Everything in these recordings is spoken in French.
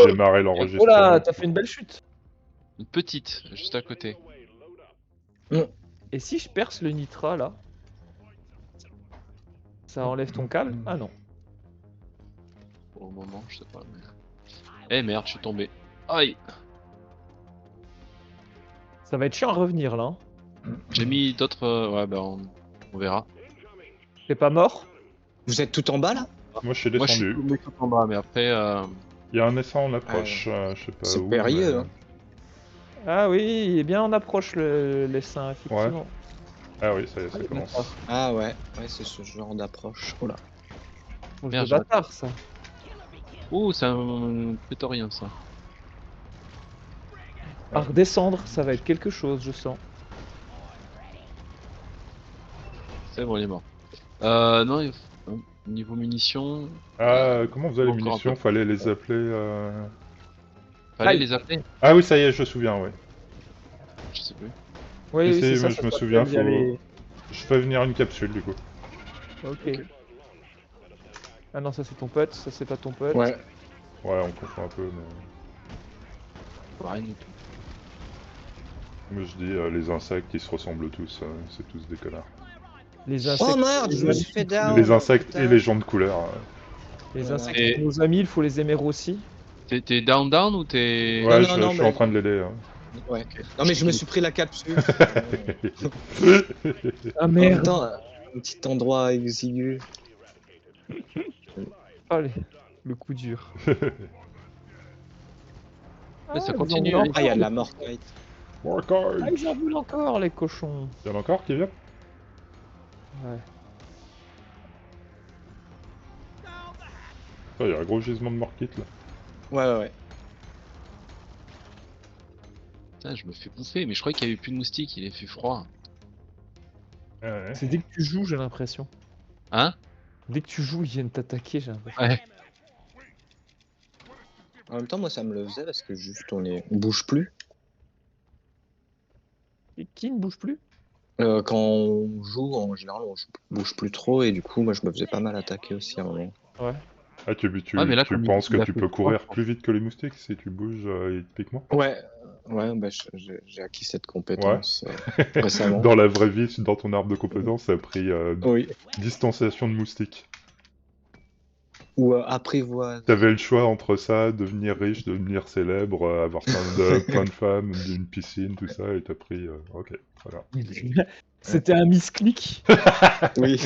démarrer Oh l'enregistrement. là, t'as fait une belle chute. Une petite, juste à côté. Et si je perce le nitra là? Ça enlève ton câble? Ah non. Pour le moment, je sais pas. Mais... Eh merde, je suis tombé. Aïe. Ça va être chiant à revenir là. J'ai mis d'autres... Ouais, bah on verra. T'es pas mort? Vous êtes tout en bas là? Moi, je suis Moi, je suis descendu. tombé tout en bas, mais après... Il y a un essai en approche, je sais pas C'est où. périlleux, hein. Ah oui, il est bien en approche l'essaim, effectivement. Ah oui, ça y est, ça commence. Ah ouais, c'est ce genre d'approche. Oh là. Merde, C'est bâtard ça. Oh, c'est un prétorien, ça. À redescendre, ça va être quelque chose, je sens. C'est bon, il est mort. Non, niveau munitions... Ah, comment vous avez les encore un munitions? peu. Fallait les appeler... Fallait Aïe. les appeler? Ah oui, ça y est, je me souviens, ouais. Je sais plus. Oui, Si, oui, c'est si, ça, je ça me s'appelle souviens, via les- Je fais venir une capsule, du coup. Ok. Ah non, ça c'est ton pote, ça c'est pas ton pote. Ouais. Ouais, on confond un peu, mais... Rien du tout. Moi, je dis, les insectes, ils se ressemblent tous, c'est tous des connards. Les insectes. Oh merde, je me suis fait down. les insectes putain. et les gens de couleur. Les Voilà. insectes Et- sont nos amis, il faut les aimer aussi. T'es down ou t'es... Ouais, non, je non, suis mais- en train de l'aider. Ouais. Non mais je me suis pris la capsule. Ah En même merde. temps, un petit endroit exigu. Allez, le coup dur. Mais ça ils en continue, voulaient hein. Ah, il y a de encore, la mortite. Ah, ils en voulaient encore, les cochons. Il y en a encore qui viennent? Ouais. Il y a un gros gisement de morkite là. Ouais. Putain, je me fais bouffer, mais je croyais qu'il y avait plus de moustiques, il est fait froid. Ouais. C'est dès que tu joues, j'ai l'impression. Hein? Dès que tu joues, ils viennent t'attaquer, j'ai l'impression. Ouais. En même temps, moi, ça me le faisait parce que juste on bouge plus. Et qui ne bouge plus? Quand on joue, en général, bouge plus trop et du coup, moi, je me faisais pas mal attaquer aussi à un moment. Ouais. Ah, tu mais là, tu comme penses il que a tu fait peux froid, courir plus vite que les moustiques si tu bouges et ils te piquent moins? Ouais, bah, j'ai acquis cette compétence récemment. Dans la vraie vie, dans ton arbre de compétences, ça a pris Oui. distanciation de moustiques. Ou apprivoise. T'avais le choix entre ça, devenir riche, devenir célèbre, avoir plein de femmes, une piscine, tout ça, et t'as pris... ok, voilà. C'était un misclick. Oui.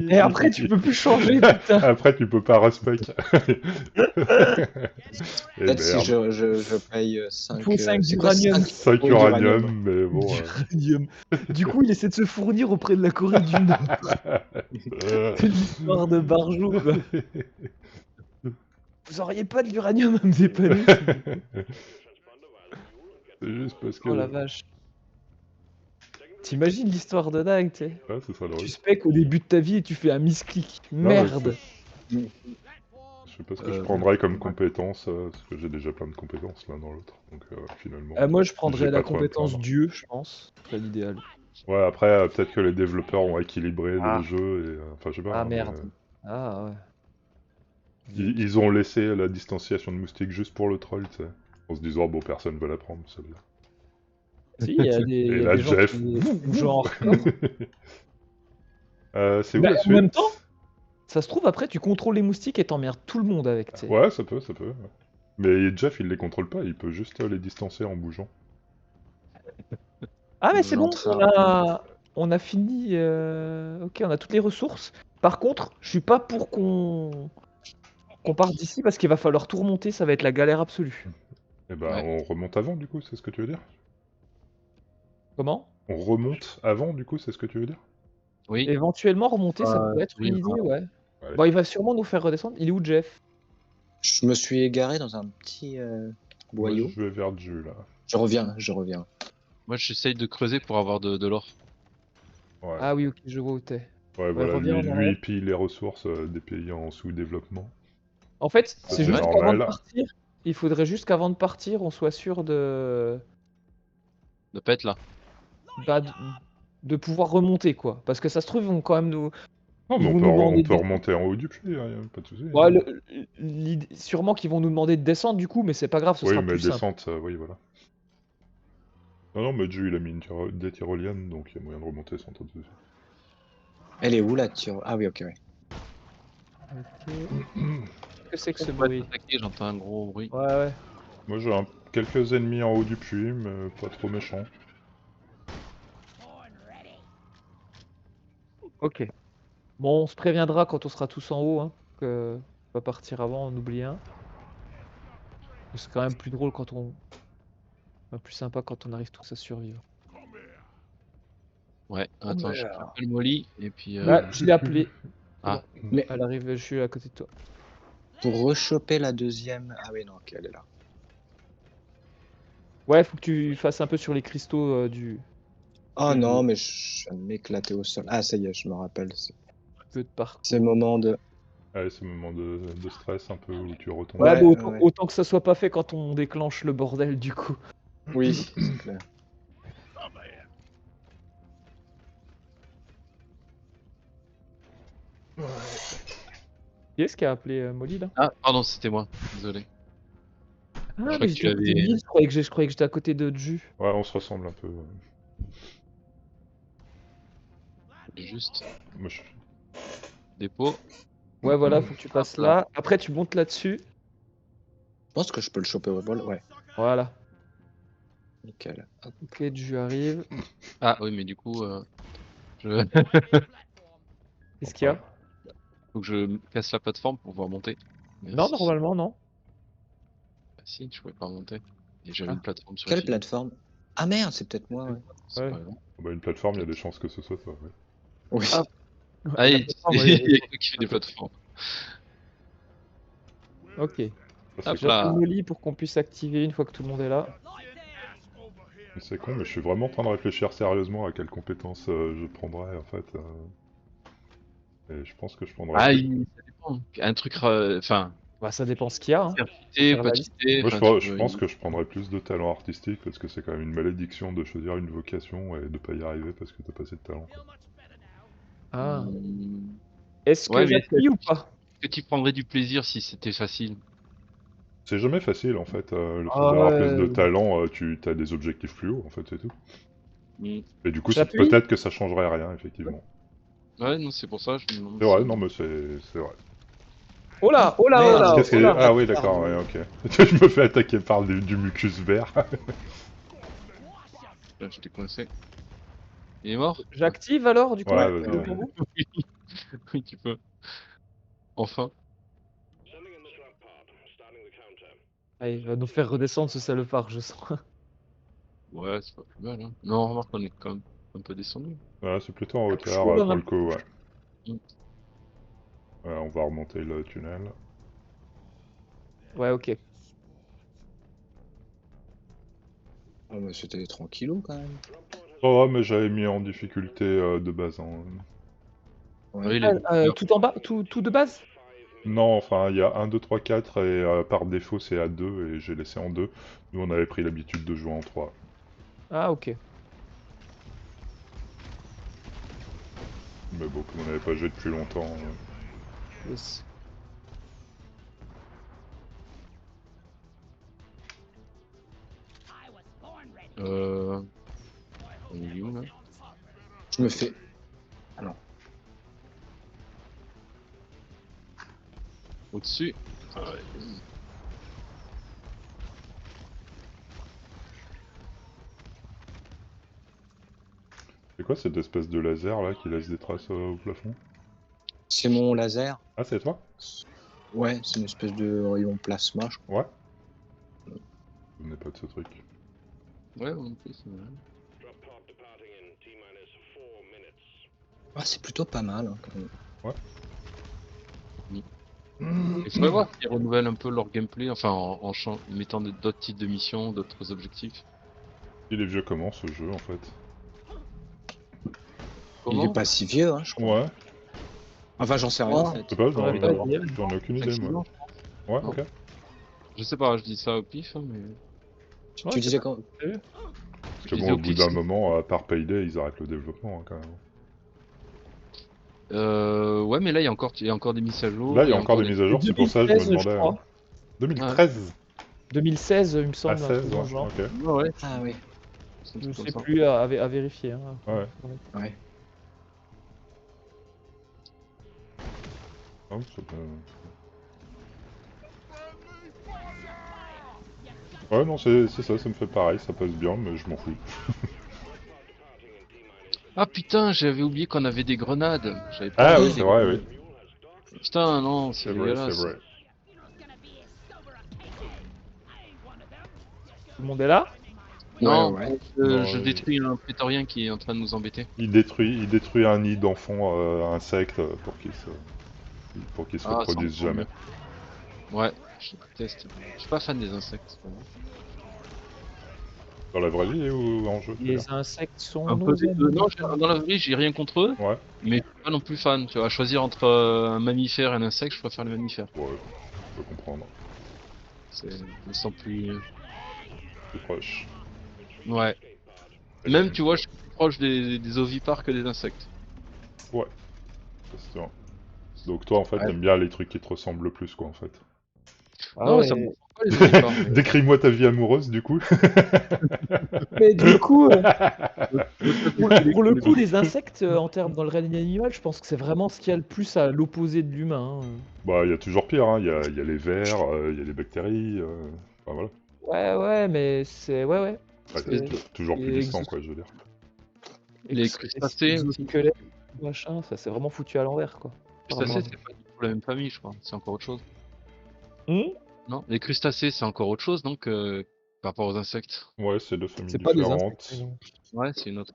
Et après, tu peux plus changer, putain. Après, tu peux pas respect. Et Peut-être si merde. je paye 5... faut 5 d'uranium. 5 Oui, uranium, mais bon... Uranium. Du coup, il essaie de se fournir auprès de la Corée du Nord. C'est l'histoire de Barjou, quoi. Vous auriez pas de l'uranium à me dépanner, s'il vous plaît. C'est juste parce que... Oh la vache. T'imagines l'histoire de dingue, tu sais. Ouais, ce serait drôle. Tu spec au début de ta vie et tu fais un misclick. Merde. Je sais pas ce que je prendrais comme compétence, parce que j'ai déjà plein de compétences l'un dans l'autre. Donc finalement... Moi, je prendrais j'ai la pas trop à me compétence plaindre. Dieu, je pense. Ce serait l'idéal. Ouais, après, peut-être que les développeurs ont équilibré Ah. le jeu, et... enfin, je sais pas. Ah hein, mais, merde. Ah ouais. ils ont laissé la distanciation de moustique juste pour le troll, tu sais. En se disant, bon, personne va la prendre, celle-là. Si, il y a des, Et il y a là, des gens Jeff. qui font genre. C'est où Bah, la en suite? même temps, ça se trouve, après, tu contrôles les moustiques et t'emmerdes tout le monde avec, tu sais. Ouais, ça peut, ça peut. Ouais. Mais Jeff, il les contrôle pas, il peut juste les distancer en bougeant. Ah, mais c'est bon, J'entrape. on a fini. Ok, on a toutes les ressources. Par contre, je suis pas pour qu'on parte d'ici parce qu'il va falloir tout remonter, ça va être la galère absolue. Et ben, Ouais. on remonte avant, du coup, c'est ce que tu veux dire? Comment? On remonte avant, du coup, c'est ce que tu veux dire? Oui. Éventuellement remonter, ça pourrait être oui, une idée, ouais. Ouais. Bon, il va sûrement nous faire redescendre. Il est où, Jeff? Je me suis égaré dans un petit Moi, boyau. je vais vers Dieu, là. Je reviens. Moi, j'essaye de creuser pour avoir de l'or. Ouais, Ah oui, ok, je vois où t'es. ouais, voilà, reviens en lui, arrière. il pille les ressources des pays en sous-développement. En fait, Ça, c'est c'est juste qu'avant de normal. partir, il faudrait juste qu'avant de partir, on soit sûr De pas être là. bah, de pouvoir remonter, quoi. Parce que ça se trouve, ils vont quand même nous... Non, mais Ils on vont peut, nous on demander peut de... remonter en haut du puits, pas de soucis. Ouais, sûrement qu'ils vont nous demander de descendre du coup, mais c'est pas grave, ce Oui, sera mais plus simple. descente, oui, voilà. Non, non, mais Dieu, il a mis des tyroliennes, donc il y a moyen de remonter sans trop de soucis. Elle est où la tire? Ah oui, ok, oui. Ok. Qu'est-ce que c'est que ce On va bruit? attaquer, j'entends un gros bruit. Ouais, ouais. Moi, j'ai quelques ennemis en haut du puits, mais pas trop méchants. Ok. Bon, on se préviendra quand on sera tous en haut, hein, que on va partir avant, on oublie un. C'est quand même plus drôle quand on... enfin, plus sympa quand on arrive tous à survivre. Ouais, attends, merde. j'appelle Molly, et puis... Ouais, je l'ai appelé. Ah. Mais Elle arrive, je suis à côté de toi. pour rechoper la deuxième... Ah oui, non, ok, elle est là. Ouais, faut que tu fasses un peu sur les cristaux du Oh Oui, non, oui. mais je viens de m'éclater au sol. Ah, ça y est, je me rappelle. peu de parcours. C'est le moment de... Ouais, c'est le moment de stress un peu où tu retombes. Ouais, Ouais, bah, ouais. autant que ça soit pas fait quand on déclenche le bordel du coup. Oui, c'est clair. Qui est-ce qui a appelé Molly là? Ah, pardon, c'était moi, désolé. Ah, crois mais que tu j'étais à côté de l'avais- Lille, je croyais que j'étais à côté de Ju. Ouais, on se ressemble un peu. Juste Moi, je... dépôt. Ouais, voilà, faut que tu passes Hop là. là. Après, tu montes là-dessus. Je pense que je peux le choper au vol, ouais. Voilà. Nickel. Hop. Ok, Ju arrive. Ah oui, mais du coup, je... Qu'est-ce qu'il y a? faut que je casse la plateforme pour pouvoir monter. Non, Merci. normalement, non. Ah, si, je pouvais pas monter. Et j'avais Ah. une plateforme sur Quelle le fil. plateforme? Ah merde, c'est peut-être moi, ouais. C'est Ouais. pas grave. Bah, une plateforme, il y a des chances que ce soit ça. Ouais. Oui. Ah. Ah, La il plateforme, y ouais, a que qui fait des plateformes. Ok. Ça, c'est Hop con. là. J'appelle Molly pour qu'on puisse activer une fois que tout le monde est là. C'est con, mais je suis vraiment en train de réfléchir sérieusement à quelles compétences je prendrais en fait. Et je pense que je prendrais. Ah, plus- ça dépend. Un truc, enfin, Bah, ça dépend ce qu'il y a. Hein. certité, Faire la liste. patité, Moi, enfin, je pense que je prendrais plus de talent artistique parce que c'est quand même une malédiction de choisir une vocation et de pas y arriver parce que t'as pas assez de talent. Quoi. Ah. Hmm. Est-ce que Ouais, mais j'appuie ou pas? est-ce que tu prendrais du plaisir si c'était facile? C'est jamais facile en fait. Le fait Ah d'avoir plus de ouais. talent, tu as des objectifs plus hauts en fait, c'est tout. Hmm. Et du coup, J'appuie? peut-être que ça changerait rien effectivement. Ouais, non, c'est pour ça, je me demande C'est vrai, si- non, mais c'est vrai. Oh là, oh là, oh Merde. là, Qu'est-ce oh que... là. Ah oui, d'accord, ouais, ok. Je me fais attaquer par du mucus vert. Là, je t'ai coincé. Il est mort? J'active alors du coup Ouais, le vas-y. combo. Oui, tu peux. Enfin. Allez, il va nous faire redescendre ce salopard, je sens. Ouais, c'est pas plus mal, hein. Non, remarque, on est quand même un peu descendu. Voilà, c'est plutôt en hauteur chaud, là, pour hein. le coup, ouais. Mm. Ouais, on va remonter le tunnel. Ouais, ok. Oh, mais c'était tranquillou quand même. Oh, mais j'avais mis en difficulté de base. Hein. Ouais. Oui, les... Tout en bas, tout de base? Non, enfin, il y a 1, 2, 3, 4 et par défaut c'est à 2 et j'ai laissé en 2. Nous, on avait pris l'habitude de jouer en 3. Ah, ok. Mais bon, comme on n'avait pas joué depuis longtemps. Yes. On est où, là? Je me fais... Ah non. Au-dessus? Ah ouais. C'est quoi cette espèce de laser là qui laisse des traces au plafond? C'est mon laser. Ah, c'est toi? Ouais, c'est une espèce de rayon plasma, je crois. Ouais. Je ne venais pas de ce truc. Ouais, en plus, c'est vrai. Ah, c'est plutôt pas mal. Hein, quand même. Il faudrait voir s'ils renouvellent un peu leur gameplay, enfin en mettant d'autres types de missions, d'autres objectifs. Il est vieux comment ce jeu en fait? Il est pas si vieux, hein, je crois. Ouais, Enfin, j'en sais rien en fait. je sais pas, faudrait pas dire. j'en ai aucune idée 5-6 moi. ans. Ouais, Non. ok. Je sais pas, je dis ça au pif, hein, mais... Ouais, Tu disais quand... Parce Je que disais bon, au au bout pif. d'un moment, à part Payday, ils arrêtent le développement hein, quand même. Ouais, mais là, il y a encore des mises à jour. Là, il y a encore des mises à jour, c'est pour ça que je me 2016, je demandais. crois. 2013 2016, il me à semble, un truc 16, dans ouais, le genre. ok. Ouais, ouais, Ah oui. c'est un Je truc comme sais ça. plus, à vérifier. Hein, Ouais. Ouais. Ah oui, ça peut- Ouais, non, c'est ça, ça me fait pareil, ça passe bien, mais je m'en fous. Ah putain, j'avais oublié qu'on avait des grenades. J'avais pas Ah oublié oui, les c'est vrai, grenades. oui. Putain, non, c'est C'est vrai, c'est dégueulasse. vrai. Tout le monde est là? Non, Ouais. Non, je détruis un prétorien qui est en train de nous embêter. il détruit un nid d'enfants insectes pour qu'ils se Ah, c'est reproduisent encore jamais. mieux. Ouais, je déteste. Je suis pas fan des insectes. Dans la vraie vie ou en jeu, tu veux dire? Les insectes sont Un peu nos des deux. amis. Non, dans la vraie vie, j'ai rien contre eux, Ouais, mais je suis pas non plus fan. Tu vois, à choisir entre un mammifère et un insecte, je préfère le mammifère. ouais, je peux comprendre. Je me sens plus. C'est proche. Ouais. Même, tu vois, je suis plus proche des ovipares que des insectes. Ouais, c'est sûr. Donc toi, en fait, Ouais. t'aimes bien les trucs qui te ressemblent le plus, quoi, en fait. Ah Non, ouais. ça me ressemble pas les ovipares. Mais... Décris-moi ta vie amoureuse, du coup. Mais du coup, Le pour le coup, les insectes, en termes dans le règne animal, je pense que c'est vraiment ce qu'il y a le plus à l'opposé de l'humain. Hein. Bah, il y a toujours pire, hein. Il y a les vers, il y a les bactéries, enfin voilà. Ouais, mais c'est... Ouais. Bah, espèce C'est- toujours plus les distant, quoi, je veux dire. Les crustacés aussi. exosquelettes, machin, ça c'est vraiment foutu à l'envers, quoi. Crustacés, c'est pas du tout la même famille, je crois. C'est encore autre chose. Hmm. Non, les crustacés, c'est encore autre chose, donc, par rapport aux insectes. Ouais, c'est deux familles C'est pas des insectes. différentes. non. Ouais, c'est une autre.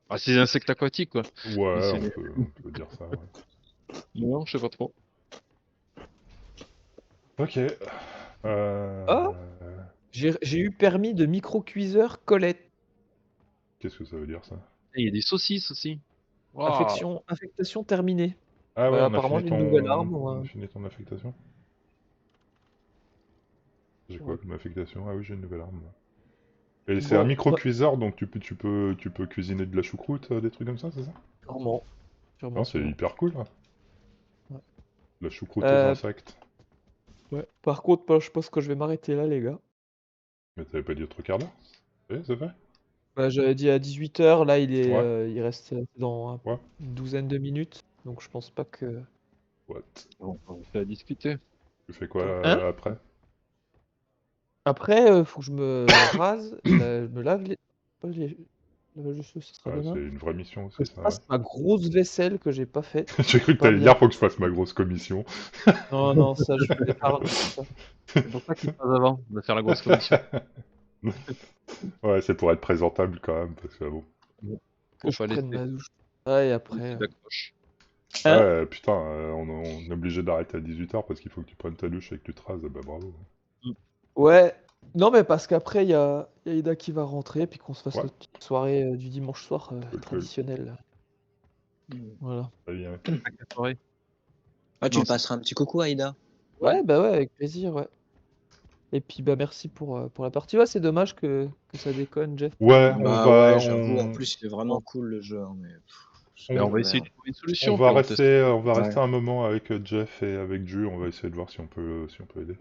Ah, c'est des insectes aquatiques, quoi. Mais Ouais, c'est- on peut dire ça, ouais. Non, je sais pas trop. Ok. Ah J'ai eu permis de micro-cuiseur Colette. Qu'est-ce que ça veut dire, ça? Et il y a des saucisses aussi. Waouh. Affectation terminée. Ah ouais, Bah, on a apparemment, fini j'ai une nouvelle arme. on a Ouais. fini ton affectation? J'ai quoi Ouais. comme affectation? Ah oui, j'ai une nouvelle arme. Et c'est Bon, un micro-cuiseur, donc tu peux cuisiner de la choucroute, des trucs comme ça, c'est ça? sûrement. Non, c'est sûrement. hyper cool, hein. Ouais. La choucroute aux insectes. Ouais. Par contre, bah, je pense que je vais m'arrêter là, les gars. Mais t'avais pas dit autre quart d'heure? C'est fait? Bah, j'avais dit à 18h, là, Ouais. il reste dans Ouais. une douzaine de minutes. Donc, je pense pas que... What? On fait à discuter. Tu fais quoi Hein? après? Après, faut que je me rase, me lave les... pas les- lavage de cheveux, ce sera Ouais, c'est demain. une vraie mission Que aussi, je ça, ouais. fasse ma grosse vaisselle que j'ai pas faite. J'ai cru que Pas t'allais bien. dire, faut que je fasse ma grosse commission. Non, ça, je me l'épargne pour ça. C'est pour ça qu'il passe avant de faire la grosse commission. Ouais, c'est pour être présentable quand même, parce que bon. Que je Faut pas prenne laisser ma douche. Ouais, et après... d'accroche. Hein? Ouais, putain, on est obligé d'arrêter à 18h parce qu'il faut que tu prennes ta douche et que tu te rases, bah bravo. Ouais. Non, mais parce qu'après, il y a Ida qui va rentrer, puis qu'on se fasse Ouais. notre petite soirée du dimanche soir Cool. traditionnelle. Voilà. Très bien. Soirée. Ah, tu Non, lui passeras un petit coucou, Aïda. Ouais, bah ouais, avec plaisir, ouais. Et puis, bah merci pour la partie. Ouais, c'est dommage que ça déconne, Jeff. Ouais, Bah ouais, j'avoue, en plus, il est vraiment cool le jeu. Hein, mais... Mais on va essayer de trouver une solution. puis on teste. on va rester Ouais. un moment avec Jeff et avec Ju, on va essayer de voir si on peut aider.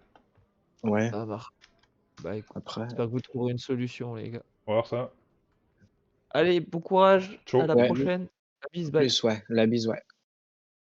Ouais, Ça marche. Bah écoute, après. j'espère que vous trouverez une solution, les gars. On va voir ça. Allez, bon courage, Ciao. à la Ouais. prochaine. La bise, bye. Plus, ouais. La bise, ouais.